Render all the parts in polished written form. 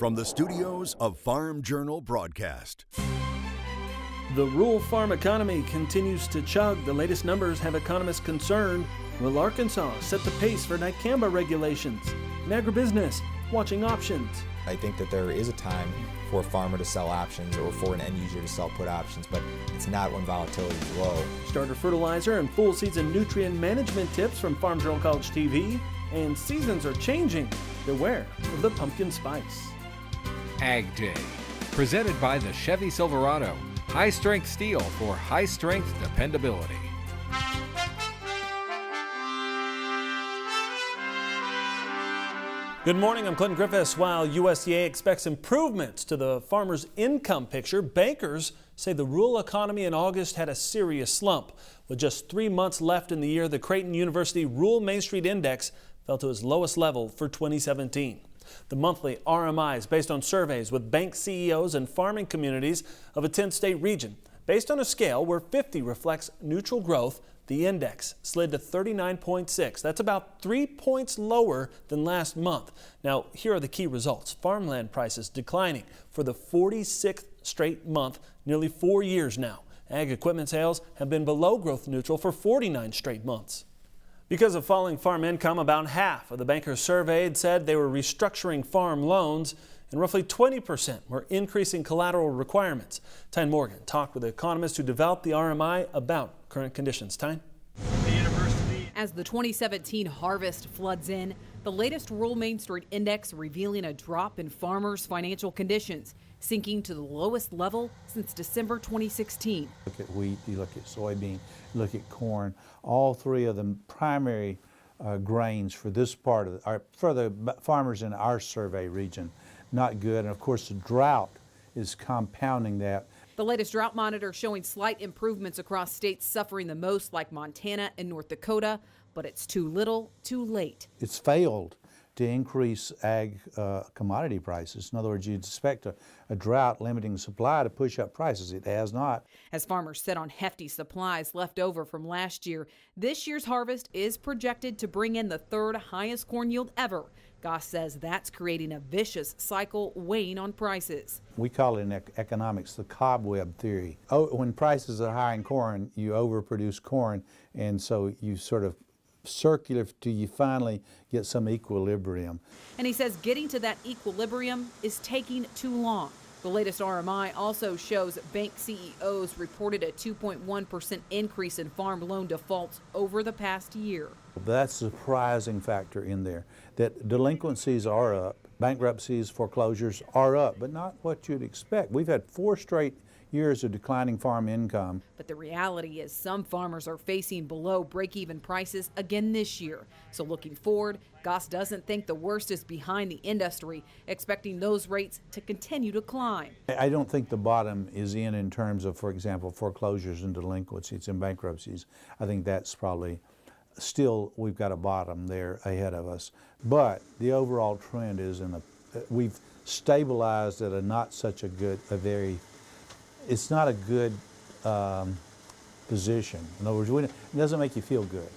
from the studios of Farm Journal Broadcast. The rural farm economy continues to chug. The latest numbers have economists concerned. Will Arkansas set the pace for dicamba regulations? In AgriBusiness, watching options. I think that there is a time for a farmer to sell options or for an end user to sell put options, but it's not when volatility is low. Starter fertilizer and full season nutrient management tips from Farm Journal College TV. And seasons are changing. Beware of the pumpkin spice. AgDay, presented by the Chevy Silverado. High-strength steel for high-strength dependability. Good morning, I'm Clinton Griffiths. While USDA expects improvements to the farmer's income picture, bankers say the rural economy in August had a serious slump. With just 3 months left in the year, the Creighton University Rural Main Street Index fell to its lowest level for 2017. The monthly RMI is based on surveys with bank CEOs and farming communities of a 10-state region. Based on a scale where 50 reflects neutral growth, the index slid to 39.6. That's about 3 points lower than last month. Now, here are the key results. Farmland prices declining for the 46th straight month, nearly 4 years now. Ag equipment sales have been below growth neutral for 49 straight months. Because of falling farm income, about half of the bankers surveyed said they were restructuring farm loans, and roughly 20% were increasing collateral requirements. Tyne Morgan talked with the economists who developed the RMI about current conditions. Tyne? As the 2017 harvest floods in, the latest Rural Main Street Index revealing a drop in farmers' financial conditions, sinking to the lowest level since December 2016. Look at wheat, you look at soybean, you look at corn, all three of the primary grains for this part of for the farmers in our survey region, not good. And of course the drought is compounding that. The latest drought monitor showing slight improvements across states suffering the most, like Montana and North Dakota, but it's too little, too late. It's failed to increase ag commodity prices. In other words, you'd expect a drought limiting supply to push up prices. It has not. As farmers sit on hefty supplies left over from last year, this year's harvest is projected to bring in the third highest corn yield ever. Goss says that's creating a vicious cycle weighing on prices. We call it in economics the cobweb theory. When prices are high in corn, you overproduce corn, and so you sort of circular till you finally get some equilibrium. And he says getting to that equilibrium is taking too long. The latest RMI also shows bank CEOs reported a 2.1% increase in farm loan defaults over the past year. That's a surprising factor in there, that delinquencies are up, bankruptcies, foreclosures are up, but not what you'd expect. We've had 4 straight years of declining farm income. But the reality is some farmers are facing below break-even prices again this year. So looking forward, Goss doesn't think the worst is behind the industry, expecting those rates to continue to climb. I don't think the bottom is in terms of, for example, foreclosures and delinquencies and bankruptcies. I think that's probably still, we've got a bottom there ahead of us. But the overall trend is we've stabilized at a not such a good, it's not a good position. In other words, it doesn't make you feel good.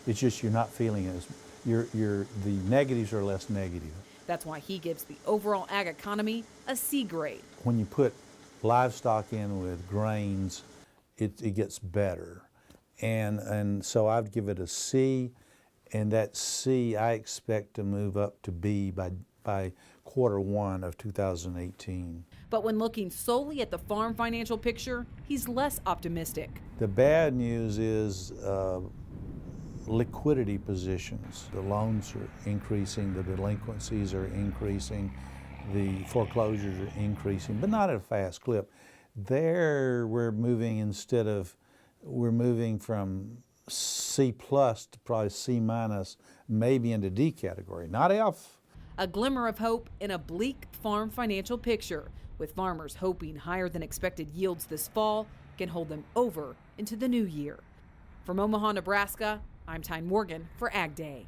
It's just you're not feeling it. The negatives are less negative. That's why he gives the overall ag economy a C grade. When you put livestock in with grains, it gets better. And so I'd give it a C, and that C I expect to move up to B by Q1 of 2018. But when looking solely at the farm financial picture, he's less optimistic. The bad news is liquidity positions. The loans are increasing, the delinquencies are increasing, the foreclosures are increasing, but not at a fast clip. There we're moving from C plus to probably C minus, maybe into D category, not F. A glimmer of hope in a bleak farm financial picture, with farmers hoping higher than expected yields this fall can hold them over into the new year. From Omaha, Nebraska, I'm Tyne Morgan for AgDay.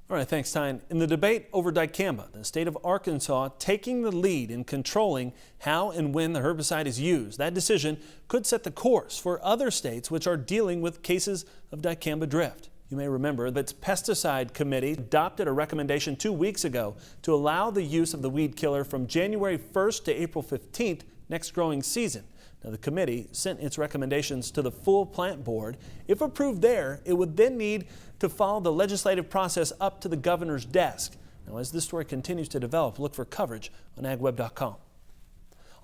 All right, thanks, Tyne. In the debate over dicamba, the state of Arkansas taking the lead in controlling how and when the herbicide is used. That decision could set the course for other states which are dealing with cases of dicamba drift. You may remember that the pesticide committee adopted a recommendation 2 weeks ago to allow the use of the weed killer from January 1st to April 15th next growing season. Now, the committee sent its recommendations to the full plant board. If approved there, it would then need to follow the legislative process up to the governor's desk. Now, as this story continues to develop, look for coverage on agweb.com.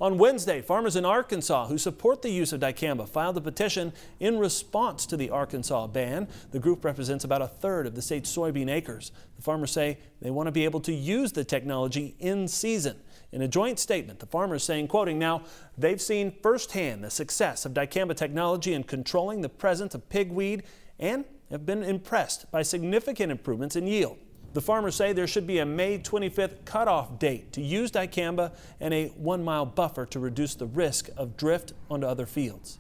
On Wednesday, farmers in Arkansas who support the use of dicamba filed a petition in response to the Arkansas ban. The group represents about a third of the state's soybean acres. The farmers say they want to be able to use the technology in season. In a joint statement, the farmers saying, quoting, now, they've seen firsthand the success of dicamba technology in controlling the presence of pigweed and have been impressed by significant improvements in yield. The farmers say there should be a May 25th cutoff date to use dicamba and a 1-mile buffer to reduce the risk of drift onto other fields.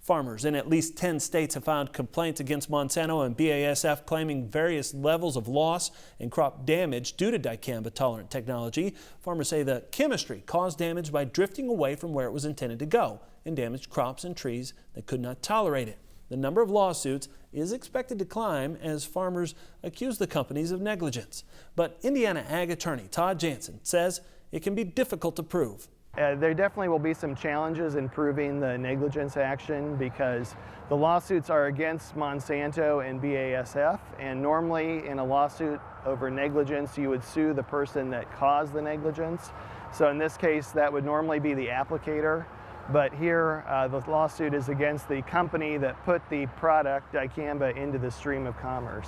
Farmers in at least 10 states have filed complaints against Monsanto and BASF claiming various levels of loss and crop damage due to dicamba-tolerant technology. Farmers say the chemistry caused damage by drifting away from where it was intended to go and damaged crops and trees that could not tolerate it. The number of lawsuits is expected to climb as farmers accuse the companies of negligence. But Indiana Ag attorney Todd Jansen says it can be difficult to prove. There definitely will be some challenges in proving the negligence action because the lawsuits are against Monsanto and BASF, and normally in a lawsuit over negligence you would sue the person that caused the negligence. So in this case that would normally be the applicator. But here, the lawsuit is against the company that put the product, dicamba, into the stream of commerce.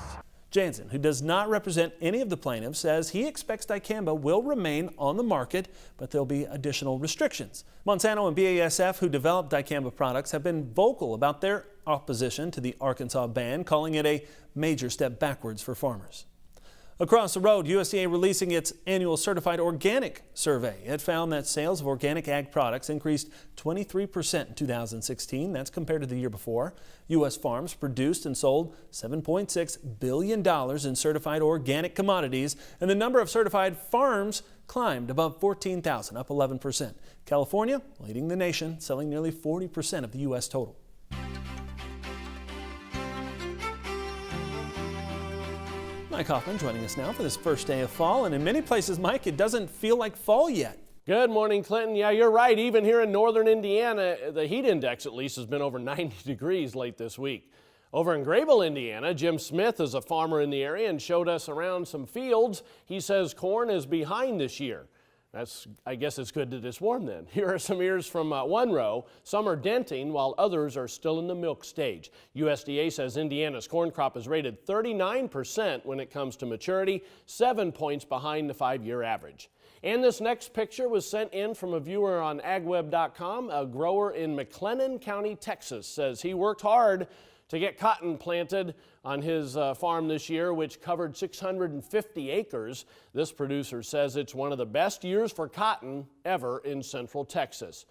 Jansen, who does not represent any of the plaintiffs, says he expects dicamba will remain on the market, but there'll be additional restrictions. Monsanto and BASF, who developed dicamba products, have been vocal about their opposition to the Arkansas ban, calling it a major step backwards for farmers. Across the road, USDA releasing its annual Certified Organic Survey. It found that sales of organic ag products increased 23% in 2016. That's compared to the year before. U.S. farms produced and sold $7.6 billion in certified organic commodities, and the number of certified farms climbed above 14,000, up 11%. California leading the nation, selling nearly 40% of the U.S. total. Mike Hoffman joining us now for this first day of fall, and in many places, Mike, it doesn't feel like fall yet. Good morning, Clinton. Yeah, you're right. Even here in northern Indiana, the heat index at least has been over 90 degrees late this week. Over in Grayville, Indiana, Jim Smith is a farmer in the area and showed us around some fields. He says corn is behind this year. I guess it's good that it's warm then. Here are some ears from one row. Some are denting while others are still in the milk stage. USDA says Indiana's corn crop is rated 39% when it comes to maturity, 7 points behind the 5-year average. And this next picture was sent in from a viewer on agweb.com. A grower in McLennan County, Texas, says he worked hard to get cotton planted on his farm this year, which covered 650 acres. This producer says it's one of the best years for cotton ever in central Texas.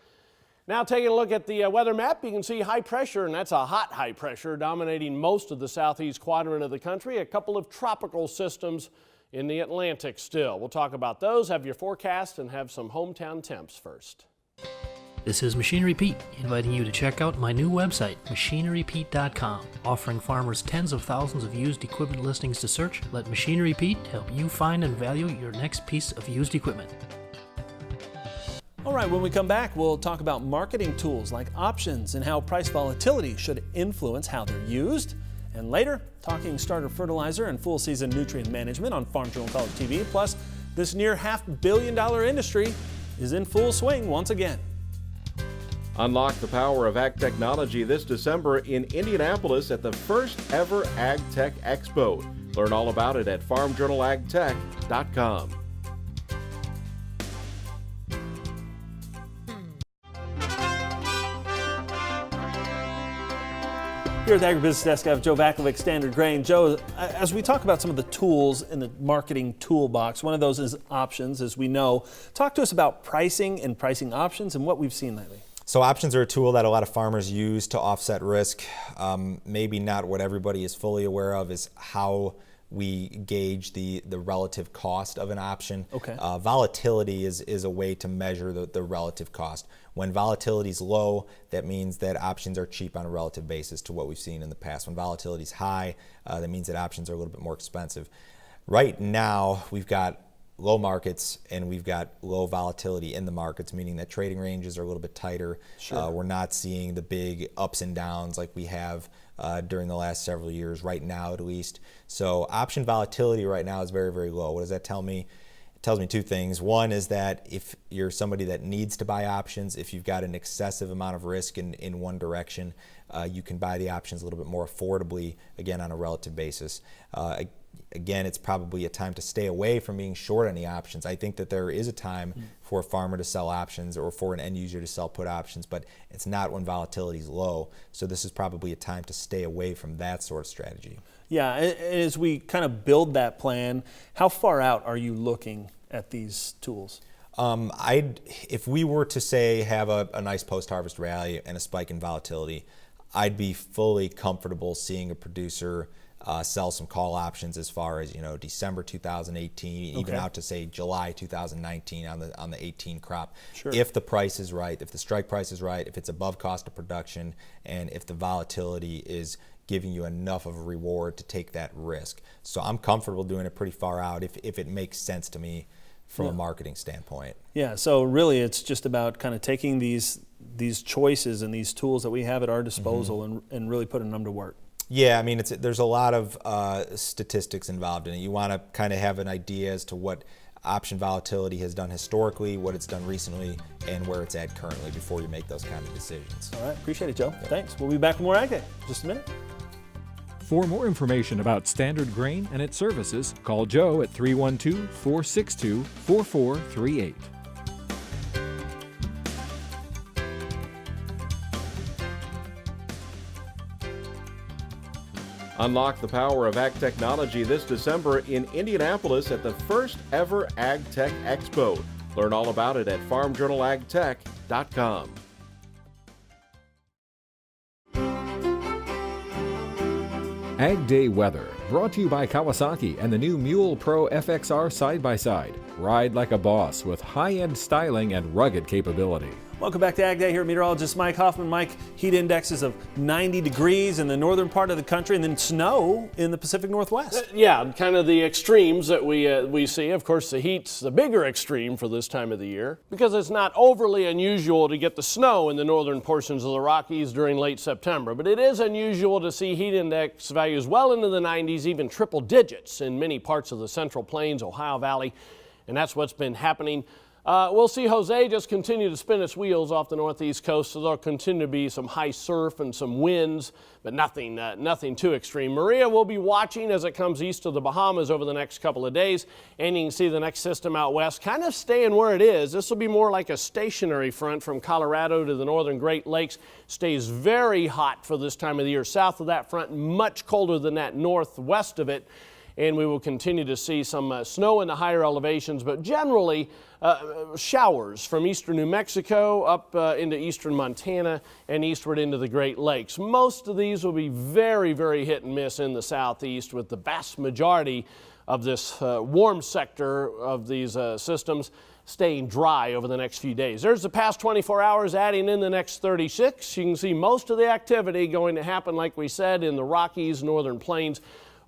Now taking a look at the weather map, you can see high pressure, and that's a hot high pressure dominating most of the southeast quadrant of the country. A couple of tropical systems in the Atlantic still. We'll talk about those, have your forecast, and have some hometown temps first. This is Machinery Pete, inviting you to check out my new website, machinerypete.com. Offering farmers tens of thousands of used equipment listings to search, let Machinery Pete help you find and value your next piece of used equipment. All right, when we come back, we'll talk about marketing tools like options and how price volatility should influence how they're used. And later, talking starter fertilizer and full season nutrient management on Farm Journal College TV. Plus, this near $500 million industry is in full swing once again. Unlock the power of ag technology this December in Indianapolis at the first ever Ag Tech Expo. Learn all about it at farmjournalagtech.com. Here at the AgriBusiness Desk, I have Joe Vaclavik, Standard Grain. Joe, as we talk about some of the tools in the marketing toolbox, one of those is options, as we know. Talk to us about pricing and pricing options and what we've seen lately. So options are a tool that a lot of farmers use to offset risk. Maybe not what everybody is fully aware of is how we gauge the relative cost of an option. Okay. Volatility is a way to measure the relative cost. When volatility is low, that means that options are cheap on a relative basis to what we've seen in the past. When volatility is high, that means that options are a little bit more expensive. Right now, we've got low markets and we've got low volatility in the markets, meaning that trading ranges are a little bit tighter. Sure. We're not seeing the big ups and downs like we have during the last several years, right now at least. So option volatility right now is very, very low. What does that tell me? It tells me two things. One is that if you're somebody that needs to buy options, if you've got an excessive amount of risk in one direction, you can buy the options a little bit more affordably, again, on a relative basis. Again, it's probably a time to stay away from being short any options. I think that there is a time for a farmer to sell options or for an end user to sell put options, but it's not when volatility is low. So this is probably a time to stay away from that sort of strategy. Yeah, as we kind of build that plan, how far out are you looking at these tools? If we were to say have a nice post-harvest rally and a spike in volatility, I'd be fully comfortable seeing a producer sell some call options as far as December 2018, even out to say July 2019 on the 18 crop. Sure. If the price is right, if the strike price is right, if it's above cost of production, and if the volatility is giving you enough of a reward to take that risk. So I'm comfortable doing it pretty far out if it makes sense to me from a marketing standpoint. Yeah, so really it's just about kind of taking these choices and these tools that we have at our disposal and really putting them to work. Yeah, I mean, there's a lot of statistics involved in it. You want to kind of have an idea as to what option volatility has done historically, what it's done recently, and where it's at currently before you make those kind of decisions. All right, appreciate it, Joe. Thanks. We'll be back with more AgDay in just a minute. For more information about Standard Grain and its services, call Joe at 312-462-4438. Unlock the power of ag technology this December in Indianapolis at the first ever AgTech Expo. Learn all about it at farmjournalagtech.com. AgDay weather, brought to you by Kawasaki and the new Mule Pro FXR side-by-side. Ride like a boss with high-end styling and rugged capability. Welcome back to AgDay. Here, meteorologist Mike Hoffman. Mike, heat indexes of 90 degrees in the northern part of the country and then snow in the Pacific Northwest. Yeah, kind of the extremes that we see. Of course, the heat's the bigger extreme for this time of the year because it's not overly unusual to get the snow in the northern portions of the Rockies during late September. But it is unusual to see heat index values well into the 90s, even triple digits in many parts of the Central Plains, Ohio Valley, and that's what's been happening. We'll see Jose just continue to spin its wheels off the northeast coast, so there'll continue to be some high surf and some winds, but nothing too extreme. Maria will be watching as it comes east of the Bahamas over the next couple of days, and you can see the next system out west kind of staying where it is. This will be more like a stationary front from Colorado to the northern Great Lakes. Stays very hot for this time of the year. South of that front, much colder than that northwest of it. And we will continue to see some snow in the higher elevations, but generally showers from eastern New Mexico up into eastern Montana and eastward into the Great Lakes. Most of these will be very, very hit and miss in the southeast, with the vast majority of this warm sector of these systems staying dry over the next few days. There's the past 24 hours adding in the next 36. You can see most of the activity going to happen, like we said, in the Rockies, northern plains,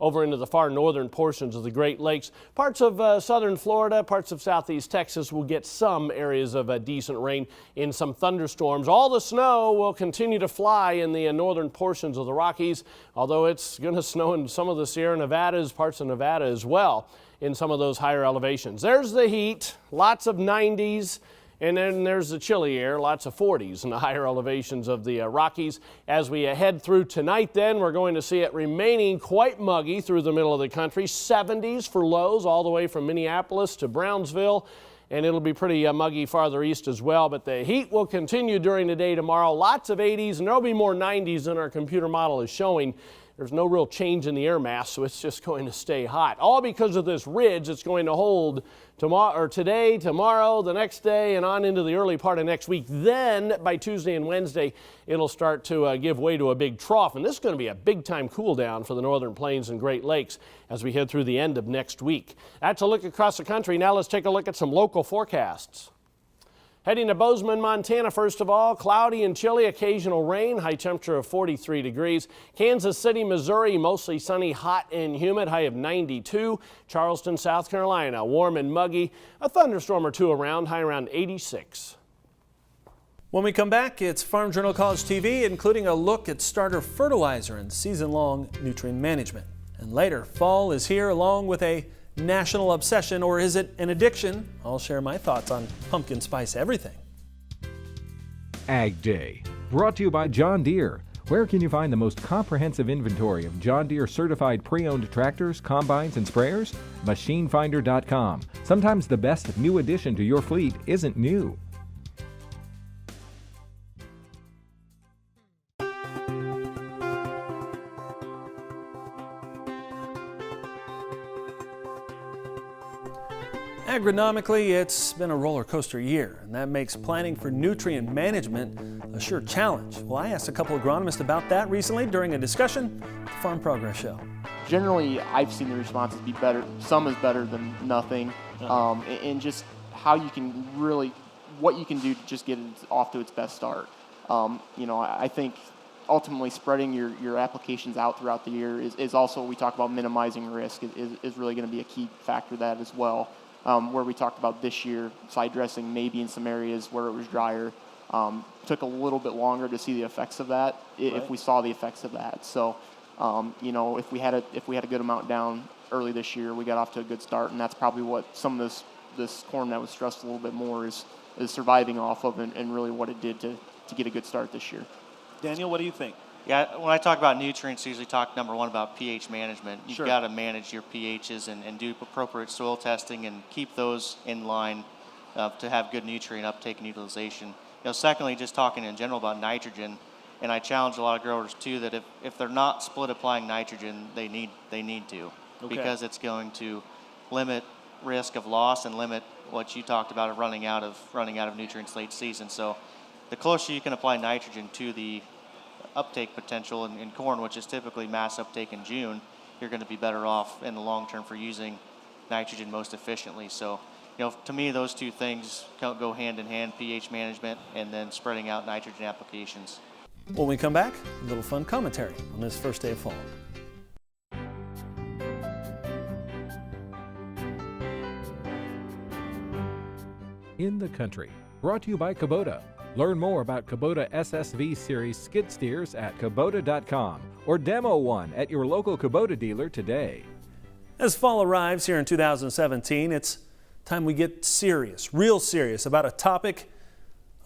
over into the far northern portions of the Great Lakes. Parts of southern Florida, parts of southeast Texas will get some areas of decent rain in some thunderstorms. All the snow will continue to fly in the northern portions of the Rockies, although it's going to snow in some of the Sierra Nevadas, parts of Nevada as well, in some of those higher elevations. There's the heat, lots of 90s. And then there's the chilly air, lots of 40s in the higher elevations of the Rockies. As we head through tonight, then, we're going to see it remaining quite muggy through the middle of the country. 70s for lows all the way from Minneapolis to Brownsville. And it'll be pretty muggy farther east as well. But the heat will continue during the day tomorrow. Lots of 80s, and there'll be more 90s than our computer model is showing There's no real change in the air mass, so it's just going to stay hot. All because of this ridge that's going to hold today, tomorrow, the next day, and on into the early part of next week. Then by Tuesday and Wednesday, it'll start to give way to a big trough. And this is going to be a big-time cool-down for the northern plains and Great Lakes as we head through the end of next week. That's a look across the country. Now let's take a look at some local forecasts. Heading to Bozeman, Montana, first of all, cloudy and chilly, occasional rain, high temperature of 43 degrees. Kansas City, Missouri, mostly sunny, hot and humid, high of 92. Charleston, South Carolina, warm and muggy, a thunderstorm or two around, high around 86. When we come back, it's Farm Journal College TV, including a look at starter fertilizer and season-long nutrient management. And later, fall is here along with a national obsession, or is it an addiction? I'll share my thoughts on pumpkin spice everything. AgDay, brought to you by John Deere. Where can you find the most comprehensive inventory of John Deere certified pre-owned tractors, combines, and sprayers? MachineFinder.com. Sometimes the best new addition to your fleet isn't new. Agronomically, it's been a roller coaster year, and that makes planning for nutrient management a sure challenge. Well, I asked a couple agronomists about that recently during a discussion at the Farm Progress Show. Generally, I've seen the responses be better. Some is better than nothing, and just how you can really, what you can do to just get it off to its best start. I think ultimately spreading your applications out throughout the year is also what we talk about. Minimizing risk is really going to be a key factor of that as well. Where we talked about this year, side dressing maybe in some areas where it was drier. Took a little bit longer to see the effects of that, if we saw the effects of that. So, if we had a good amount down early this year, we got off to a good start, and that's probably what some of this corn that was stressed a little bit more is surviving off of, and really what it did to get a good start this year. Daniel, what do you think? Yeah, when I talk about nutrients, I usually talk, number one, about pH management. You've got to manage your pHs and do appropriate soil testing and keep those in line to have good nutrient uptake and utilization. Secondly, just talking in general about nitrogen, and I challenge a lot of growers too that if they're not split applying nitrogen, they need to, because it's going to limit risk of loss and limit what you talked about of running out of nutrients late season. So the closer you can apply nitrogen to the uptake potential in corn, which is typically mass uptake in June, you're going to be better off in the long term for using nitrogen most efficiently. So, to me, those two things go hand in hand: pH management and then spreading out nitrogen applications. When we come back, a little fun commentary on this first day of fall. In the country, brought to you by Kubota. Learn more about Kubota SSV Series skid steers at Kubota.com or demo one at your local Kubota dealer today. As fall arrives here in 2017, it's time we get serious, real serious about a topic: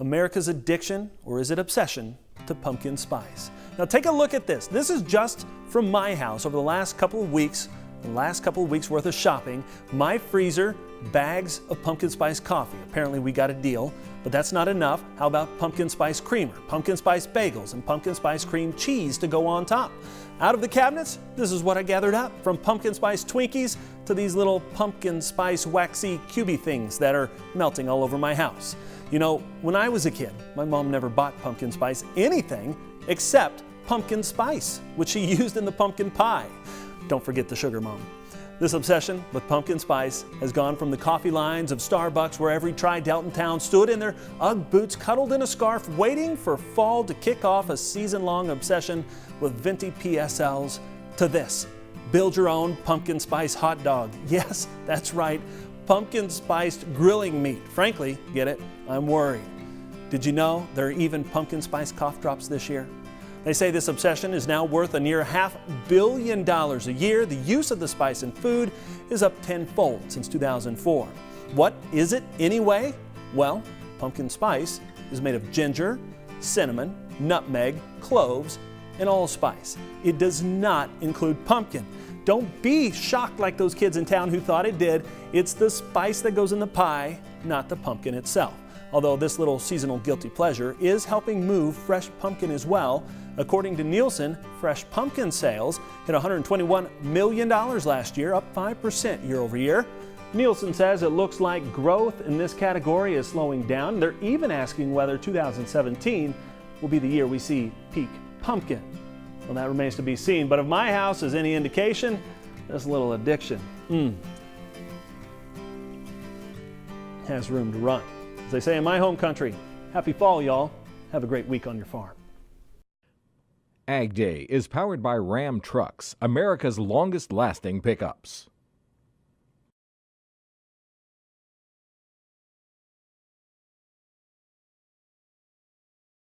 America's addiction, or is it obsession, to pumpkin spice. Now take a look at this. This is just from my house over the last couple of weeks worth of shopping. My freezer, bags of pumpkin spice coffee. Apparently we got a deal, but that's not enough. How about pumpkin spice creamer, pumpkin spice bagels, and pumpkin spice cream cheese to go on top? Out of the cabinets, this is what I gathered up, from pumpkin spice Twinkies to these little pumpkin spice waxy cubey things that are melting all over my house. When I was a kid, my mom never bought pumpkin spice anything except pumpkin spice, which she used in the pumpkin pie. Don't forget the sugar, Mom. This obsession with pumpkin spice has gone from the coffee lines of Starbucks, where every Tri-Delton town stood in their Ugg boots, cuddled in a scarf, waiting for fall to kick off a season-long obsession with venti PSLs, to this: build your own pumpkin spice hot dog. Yes, that's right, pumpkin spiced grilling meat. Frankly, get it? I'm worried. Did you know there are even pumpkin spice cough drops this year? They say this obsession is now worth a near $500 million a year. The use of the spice in food is up tenfold since 2004. What is it anyway? Well, pumpkin spice is made of ginger, cinnamon, nutmeg, cloves, and allspice. It does not include pumpkin. Don't be shocked like those kids in town who thought it did. It's the spice that goes in the pie, not the pumpkin itself. although this little seasonal guilty pleasure is helping move fresh pumpkin as well. According to Nielsen, fresh pumpkin sales hit $121 million last year, up 5% year over year. Nielsen says it looks like growth in this category is slowing down. They're even asking whether 2017 will be the year we see peak pumpkin. Well, that remains to be seen, but if my house is any indication, this little addiction has room to run. As they say in my home country, happy fall, y'all. Have a great week on your farm. AgDay is powered by Ram Trucks, America's longest-lasting pickups.